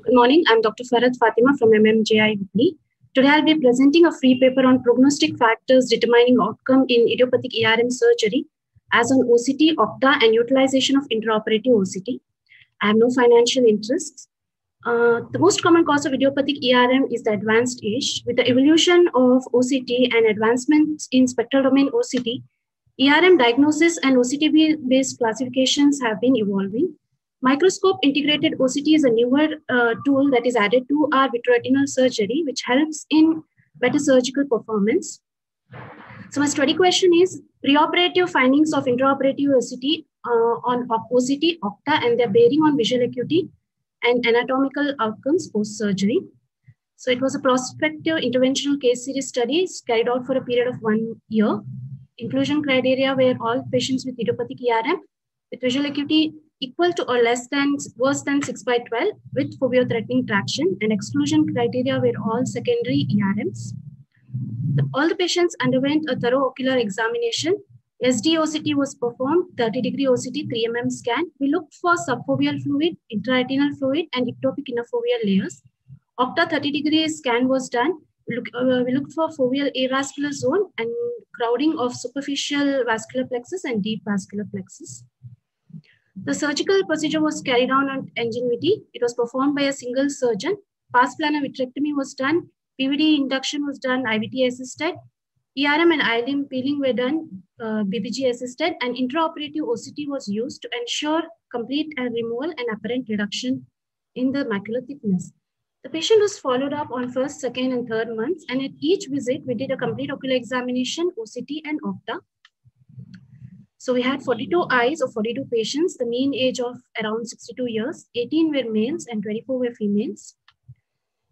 Good morning. I'm Dr. Farad Fatima from MMJI Hubli. Today I'll be presenting a free paper on prognostic factors determining outcome in idiopathic ERM surgery as on OCT, OCTA, and utilization of intraoperative OCT. I have no financial interests. The most common cause of idiopathic ERM is the advanced age. With the evolution of OCT and advancements in spectral domain OCT, ERM diagnosis and OCT-based classifications have been evolving. Microscope integrated OCT is a newer tool that is added to our vitreoretinal surgery, which helps in better surgical performance. So my study question is preoperative findings of intraoperative OCT on OCT, OCTA, and their bearing on visual acuity and anatomical outcomes post-surgery. So it was a prospective interventional case series study carried out for a period of 1 year. Inclusion criteria were all patients with idiopathic ERM with visual acuity equal to or worse than 6/12 with phobia-threatening traction, and exclusion criteria were all secondary ERMs. All the patients underwent a thorough ocular examination. SD OCT was performed, 30-degree OCT, 3 mm scan. We looked for subfoveal fluid, intraretinal fluid, and ectopic innerfoveal layers. OCTA 30-degree scan was done. We looked for foveal avascular zone and crowding of superficial vascular plexus and deep vascular plexus. The surgical procedure was carried out on Ingenuity. It was performed by a single surgeon. Pars plana vitrectomy was done. PVD induction was done, IVT assisted. ERM and ILM peeling were done, BBG assisted, and intraoperative OCT was used to ensure complete removal and apparent reduction in the macular thickness. The patient was followed up on first, second, and third months, and at each visit, we did a complete ocular examination, OCT, and OCTA. So we had 42 eyes of 42 patients, the mean age of around 62 years, 18 were males and 24 were females.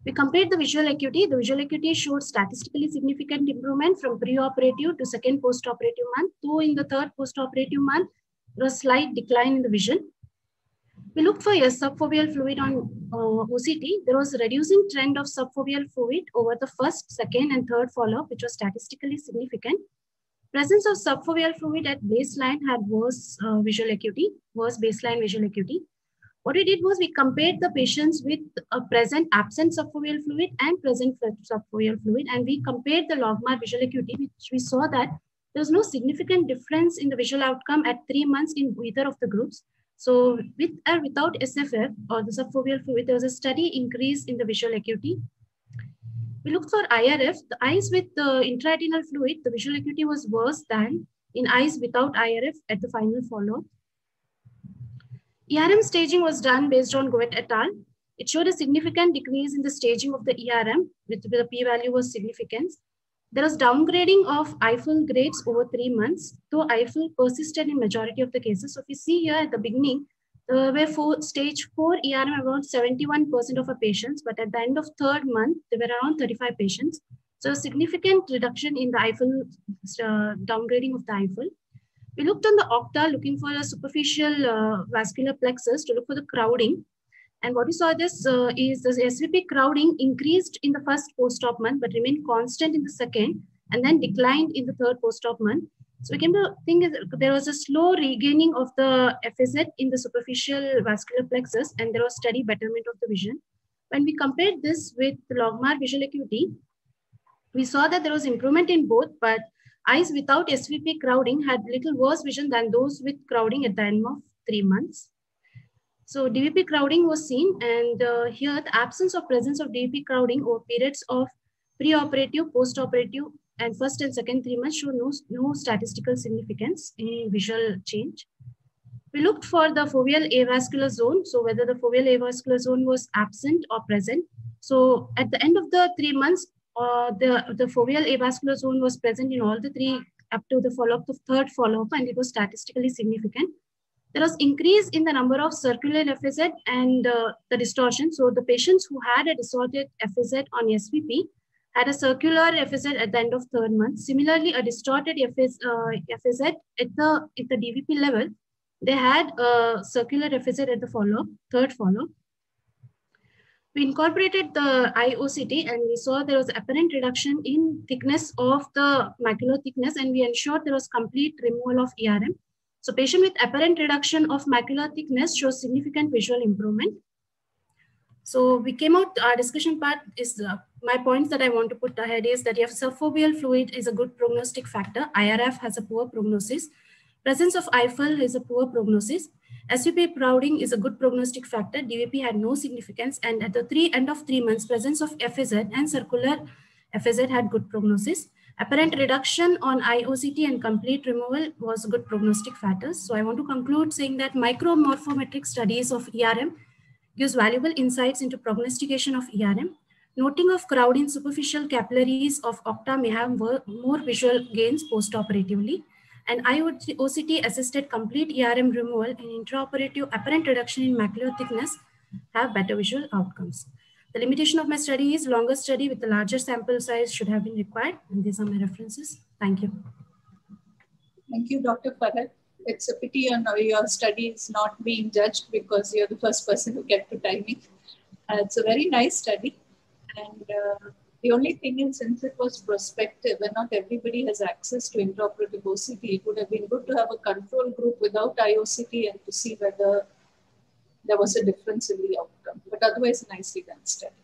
We compared the visual acuity. The visual acuity showed statistically significant improvement from preoperative to second postoperative month, though in the third postoperative month, there was a slight decline in the vision. We looked for subfoveal fluid on OCT. There was a reducing trend of subfoveal fluid over the first, second, and third follow-up, which was statistically significant. Presence of subfoveal fluid at baseline had worse visual acuity, worse baseline visual acuity. What we did was we compared the patients with a present absent subfoveal fluid and present subfoveal fluid, and we compared the logMAR visual acuity, which we saw that there was no significant difference in the visual outcome at 3 months in either of the groups. So with or without SFF or the subfoveal fluid, there was a steady increase in the visual acuity. We looked for IRF. The eyes with the intraretinal fluid, the visual acuity was worse than in eyes without IRF at the final follow-up. ERM staging was done based on Goet et al. It showed a significant decrease in the staging of the ERM, with the p-value was significant. There was downgrading of Eiffel grades over 3 months, though Eiffel persisted in majority of the cases. So if you see here at the beginning, there were stage 4 ERM about 71% of our patients, but at the end of third month, there were around 35 patients. So a significant reduction in the Eiffel, downgrading of the Eiffel. We looked on the OCTA looking for a superficial vascular plexus to look for the crowding. And what we saw this is the SVP crowding increased in the first post-op month, but remained constant in the second, and then declined in the third post-op month. So we came to think there was a slow regaining of the FZ in the superficial vascular plexus, and there was steady betterment of the vision. When we compared this with the logMAR visual acuity, we saw that there was improvement in both, but eyes without SVP crowding had little worse vision than those with crowding at the end of 3 months. So DVP crowding was seen, and here the absence of presence of DVP crowding over periods of preoperative, postoperative, and first and second 3 months show no statistical significance in visual change. We looked for the foveal avascular zone, so whether the foveal avascular zone was absent or present. So at the end of the 3 months, the foveal avascular zone was present in all the 3 up to the follow-up, the third follow-up, and it was statistically significant. There was increase in the number of circular FZ and the distortion. So the patients who had a distorted FZ on SVP had a circular FZ at the end of third month. Similarly, a distorted FZ at the DVP level, they had a circular FZ at the follow-up, third follow-up. We incorporated the IOCT and we saw there was apparent reduction in thickness of the macular thickness, and we ensured there was complete removal of ERM. So patient with apparent reduction of macular thickness shows significant visual improvement. So we came out, our discussion part is, my points that I want to put ahead is that if subfoveal fluid is a good prognostic factor, IRF has a poor prognosis. Presence of IFL is a poor prognosis. SVP crowding is a good prognostic factor. DVP had no significance. And at the end of 3 months, presence of FAZ and circular FAZ had good prognosis. Apparent reduction on IOCT and complete removal was good prognostic factors. So I want to conclude saying that micromorphometric studies of ERM gives valuable insights into prognostication of ERM. Noting of crowd in superficial capillaries of OCTA may have more visual gains post-operatively. And IOCT assisted complete ERM removal and intraoperative apparent reduction in macular thickness have better visual outcomes. The limitation of my study is longer study with a larger sample size should have been required. And these are my references. Thank you. Thank you, Dr. Farhat. It's a pity your study is not being judged because you're the first person to get to timing. It's a very nice study. And the only thing is, since it was prospective and not everybody has access to intraoperative OCT, it would have been good to have a control group without IOCT and to see whether there was a difference in the outcome. But otherwise, nicely done study.